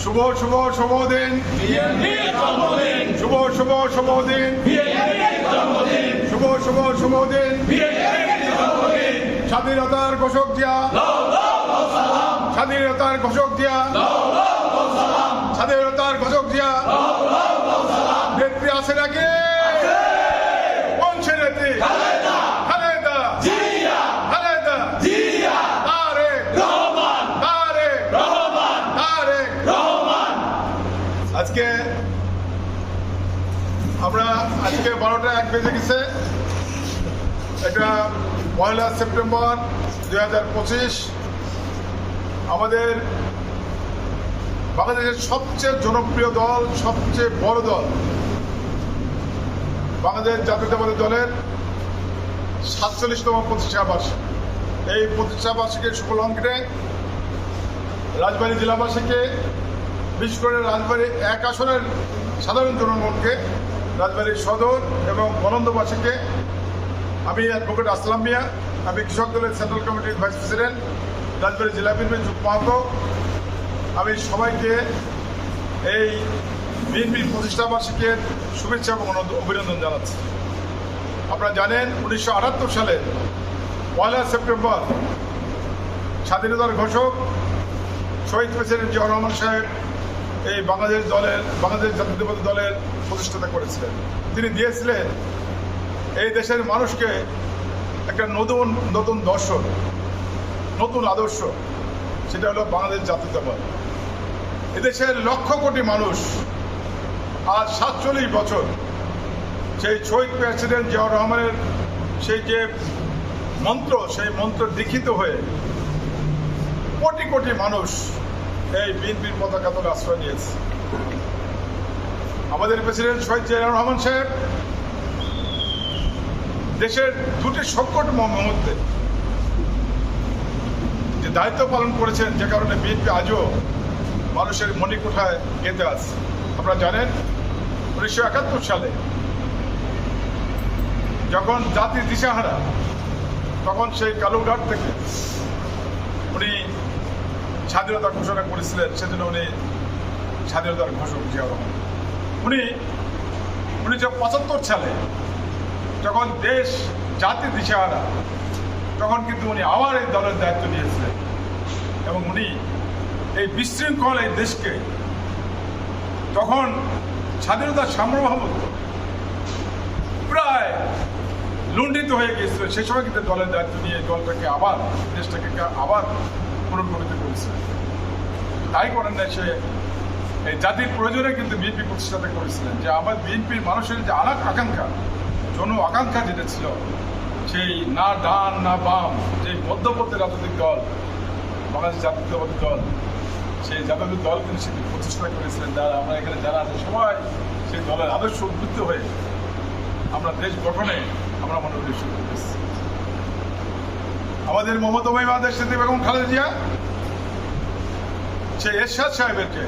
শুভ শুভ শুভ দিন শুভ শুভ শুভ দিন শুভ শুভ শুভ দিন স্বাধীনতার ঘোষক জিয়া স্বাধীনতার ঘোষক জিয়া স্বাধীনতার ঘোষক জিয়া নেত্রী আছে নাকি কোন সে নেত্রী খালেদা খালেদা তারেক রহমান। আজকে 12টা 1 বেজে গেছে। এটা 1 সেপ্টেম্বর 2025। আমাদের বাংলাদেশের সবচেয়ে জনপ্রিয় দল, সবচেয়ে বড় দল বাংলাদেশ জাতীয়তাবাদী দলের 47তম প্রতিষ্ঠা বার্ষিকী। এই প্রতিষ্ঠা বার্ষিকীর শুভলগ্নে রাজবাড়ী জেলাবাসীকে, বিশেষ করে রাজবাড়ী 1 আসনের সাধারণ জনগণকে, রাজবাড়ী সদর এবং বনন্দবাসীকে, আমি অ্যাডভোকেট আসলাম মিয়া, আমি কৃষক দলের সেন্ট্রাল কমিটির ভাইস প্রেসিডেন্ট, রাজবাড়ী জেলা বিএনপির যুগ মাহাতো, আমি সবাইকে এই বিএনপির প্রতিষ্ঠা বার্ষিকীর শুভেচ্ছা এবং অভিনন্দন জানাচ্ছি। আপনারা জানেন 1978 সালে 1 সেপ্টেম্বর স্বাধীনতার ঘোষক শহীদ প্রেসিডেন্ট জিয়াউর রহমান সাহেব এই বাংলাদেশ জাতীয়তাবাদী দলের প্রতিষ্ঠাতা করেছিলেন। তিনি দিয়েছিলেন এই দেশের মানুষকে একটা নতুন দর্শন, নতুন আদর্শ, সেটা হলো বাংলাদেশ জাতীয়তাবাদ। এদেশের লক্ষ কোটি মানুষ আজ 47 বছর সেই শহীদ প্রেসিডেন্ট জিয়াউর রহমানের সেই যে মন্ত্র, সেই মন্ত্র দীক্ষিত হয়ে কোটি কোটি মানুষ এই বিএনপির পতাকা তলে আশ্রয় নিয়েছে। আমাদের প্রেসিডেন্ট শহীদ জিয়াউর রহমান সাহেব দেশের দুটি সংকট মুহূর্তে যে দায়িত্ব পালন করেছেন, যে কারণে বিএনপি আজও মানুষের মণিকোঠায় গেঁথে আছে। আপনারা জানেন 1971 সালে যখন জাতি দিশাহারা, তখন সেই কালুঘাট থেকে উনি স্বাধীনতা ঘোষণা করেছিলেন। সেজন্য উনি স্বাধীনতার ঘোষক জিয়াউর রহমান। উনি 1975 সালে যখন দেশ জাতি দিশাহারা, তখন কিন্তু উনি আবার এই দলের দায়িত্ব নিয়েছিলেন এবং উনি এই বিশৃঙ্খল এই দেশকে, তখন স্বাধীনতার সার্বভৌমত্ব প্রায় লুণ্ঠিত হয়ে গিয়েছিল, সেই সময় কিন্তু দলের দায়িত্ব নিয়ে দলটাকে আবার, দেশটাকে আবার পুনর্গঠিত করেছে। তাই করেন না, সে এই জাতির প্রয়োজনে কিন্তু বিএনপি প্রতিষ্ঠাতা করেছিলেন, যে আমার বিএনপির মানুষের যে আকাঙ্ক্ষা, জন আকাঙ্ক্ষা যেটা ছিল, সেই না ডান না বাম, যে মধ্যপন্থী রাজনৈতিক দল বাংলাদেশ জাতীয়তাবাদী দল, সেই জাতীয় দল কিন্তু সেটি প্রতিষ্ঠা করেছিলেন। আমরা এখানে যারা আছে সবাই সেই দলের আদর্শ উদ্বুদ্ধ হয়ে আমরা দেশ গঠনে আমরা মনোনিবেশ করতেছি। আমাদের মমতাময়ী দেশ নেত্রী বেগম খালেদা জিয়া সেই এরশাদ সাহেবেরকে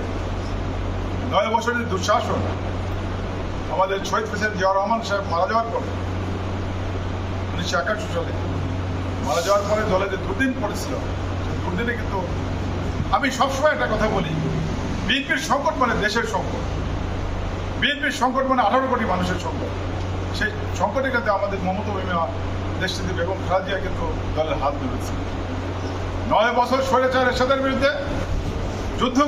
9 বছরের দুঃশাসন, আমাদের শহীদ প্রেসিডেন্ট জিয়াউর রহমান সাহেব মারা যাওয়ার পরে 1981 সালে মারা যাওয়ার পরে দলে যে দুর্দিন পড়েছিল, সেই দুর্দিনে কিন্তু আমি সবসময় একটা কথা বলি, বিএনপির সংকট মানে দেশের সংকট, বিএনপির সংকট মানে 18 কোটি মানুষের সংকট। সেই সংকটে কিন্তু আমাদের মমতাময়ী দেশটিতে বেগম খালেদা জিয়া কিন্তু দলের হাত ধরেছে। 9 বছর স্বৈরাচার এরশাদের বিরুদ্ধে যুদ্ধ